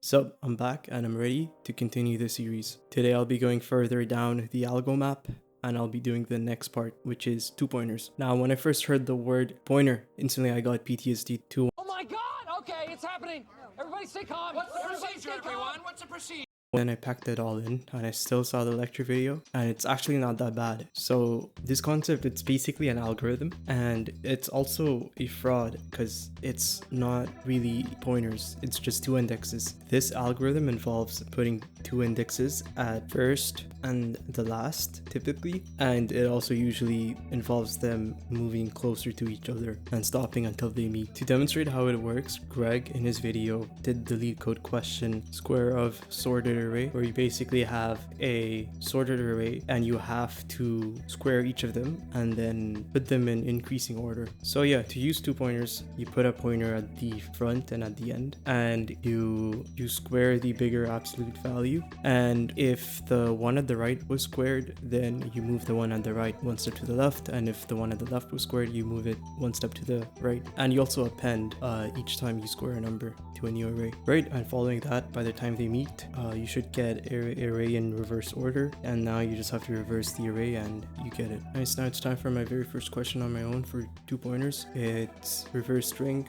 So I'm back and I'm ready to continue the series. Today I'll be going further down the algo map and I'll be doing the next part, which is 2-pointers. Now, when I first heard the word pointer, instantly I got PTSD too. Oh my god! Okay, it's happening! Everybody stay calm! What's the procedure, everyone? What's the procedure? Then I packed it all in and I still saw the lecture video and it's actually not that bad. So this concept, it's basically an algorithm and it's also a fraud because it's not really pointers, it's just two indexes. This algorithm involves putting two indexes at first and the last typically, and it also usually involves them moving closer to each other and stopping until they meet. To demonstrate how it works, Greg in his video did the leetcode question square of sorted array, where you basically have a sorted array and you have to square each of them and then put them in increasing order. So yeah, to use 2-pointers, you put a pointer at the front and at the end, and you square the bigger absolute value, and if the one at the right was squared, then you move the one at the right one step to the left, and if the one at the left was squared, you move it one step to the right, and you also append each time you square a number to a new array. Right, and following that, by the time they meet, you should get array in reverse order, and now you just have to reverse the array and you get it. Nice, now it's time for my very first question on my own for 2-pointers. It's reverse string,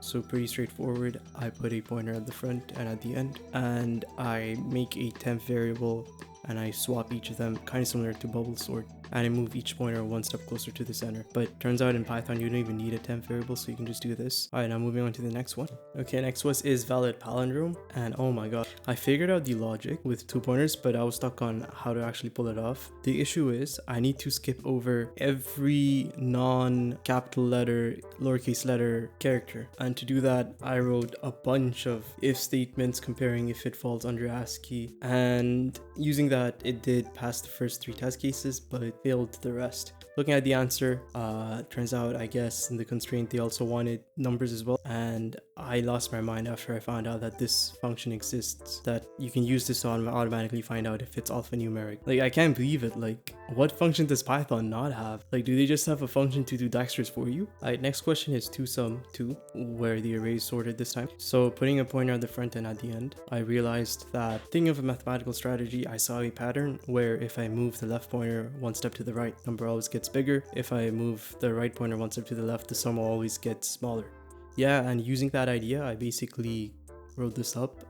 so pretty straightforward. I put a pointer at the front and at the end, and I make a temp variable and I swap each of them, kind of similar to bubble sort, and I move each pointer one step closer to the center. But turns out in Python you don't even need a temp variable, so you can just do this. Alright, now moving on to the next one. Okay, next was is valid palindrome, and oh my god, I figured out the logic with 2-pointers, but I was stuck on how to actually pull it off. The issue is I need to skip over every non-capital letter, lowercase letter character, and to do that I wrote a bunch of if statements comparing if it falls under ASCII, and using that it did pass the first 3 test cases, but it failed the rest. Looking at the answer, turns out I guess in the constraint they also wanted numbers as well, and I lost my mind after I found out that this function exists, that you can use this to automatically find out if it's alphanumeric. Like, I can't believe it. Like, what function does Python not have? Like, do they just have a function to do Dijkstra's for you? Alright, next question is 2sum2, where the array is sorted this time. So putting a pointer at the front and at the end, I realized that thinking of a mathematical strategy, I saw a pattern where if I move the left pointer one step to the right, number always gets bigger. If I move the right pointer one step to the left, the sum always gets smaller. Yeah, and using that idea, I basically wrote this up.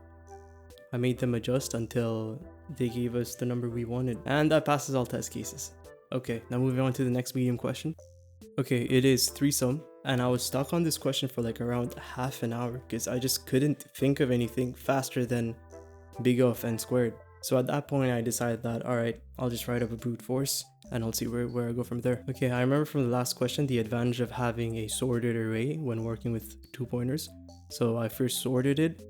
I made them adjust until they gave us the number we wanted, and that passes all test cases. Okay, now moving on to the next medium question. Okay, it is 3sum, and I was stuck on this question for like around half an hour because I just couldn't think of anything faster than big O of n squared. So at that point I decided that, alright, I'll just write up a brute force and I'll see where I go from there. Okay, I remember from the last question the advantage of having a sorted array when working with 2-pointers. So I first sorted it,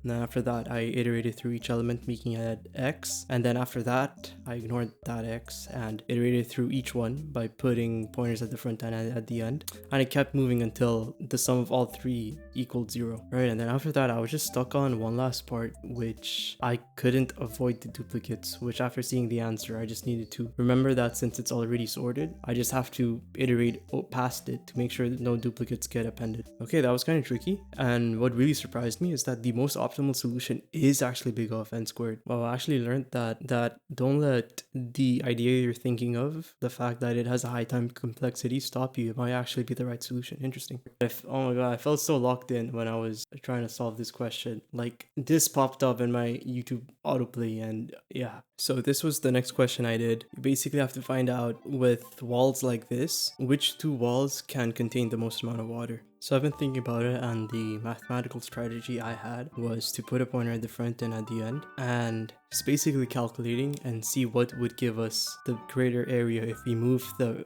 and then after that I iterated through each element making it x, and then after that I ignored that x and iterated through each one by putting pointers at the front and at the end, and it kept moving until the sum of all 3 equaled 0. Right, and then after that I was just stuck on one last part, which I couldn't avoid the duplicates, which after seeing the answer I just needed to remember that since it's already sorted, I just have to iterate past it to make sure that no duplicates get appended. Okay, that was kind of tricky, and what really surprised me is that the most optimal solution is actually big O of n squared. Well, I actually learned that don't let the idea you're thinking of, the fact that it has a high time complexity, stop you. It might actually be the right solution. Interesting. Oh my god, I felt so locked in when I was trying to solve this question. Like, this popped up in my YouTube autoplay, and yeah. So this was the next question I did. You basically have to find out with walls like this, which 2 walls can contain the most amount of water. So I've been thinking about it, and the mathematical strategy I had was to put a pointer at the front and at the end, and just basically calculating and see what would give us the greater area if I move the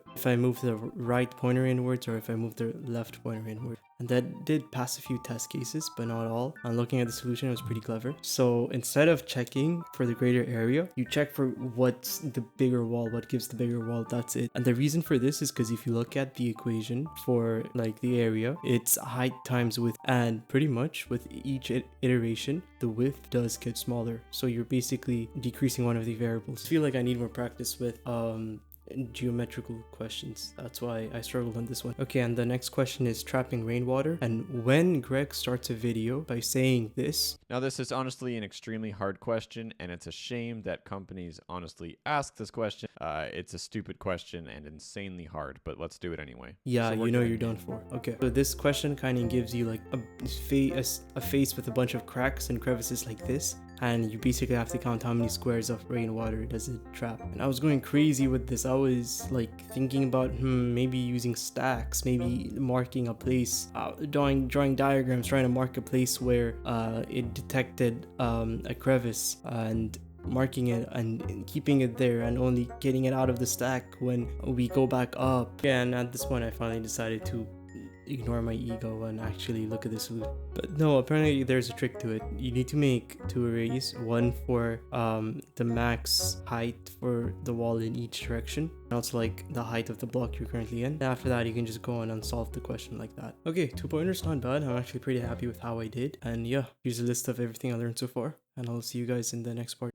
right pointer inwards or if I move the left pointer inward. And that did pass a few test cases, but not all. And looking at the solution, it was pretty clever. So instead of checking for the greater area, you check for what's the bigger wall, what gives the bigger wall, that's it. And the reason for this is because if you look at the equation for like the area, it's height times width, and pretty much with each iteration, the width does get smaller. So you're basically decreasing one of the variables. I feel like I need more practice with geometrical questions. That's why I struggled on this one. Okay, and the next question is trapping rainwater. And when Greg starts a video by saying this. Now, this is honestly an extremely hard question, and it's a shame that companies honestly ask this question. It's a stupid question and insanely hard, but let's do it anyway. Yeah, So you know you're done for. Okay, so this question kind of gives you like a face with a bunch of cracks and crevices like this, and you basically have to count how many squares of rainwater does it trap. And I was going crazy with this. I was like thinking about maybe using stacks, maybe marking a place, drawing diagrams, trying to mark a place where it detected a crevice and marking it and keeping it there and only getting it out of the stack when we go back up. Yeah, and at this point I finally decided to ignore my ego and actually look at this. But no, apparently there's a trick to it. You need to make 2 arrays, one for the max height for the wall in each direction, and also like the height of the block you're currently in. After that you can just go on and solve the question like that. Okay, 2 pointers, not bad. I'm actually pretty happy with how I did. And yeah, here's a list of everything I learned so far, and I'll see you guys in the next part.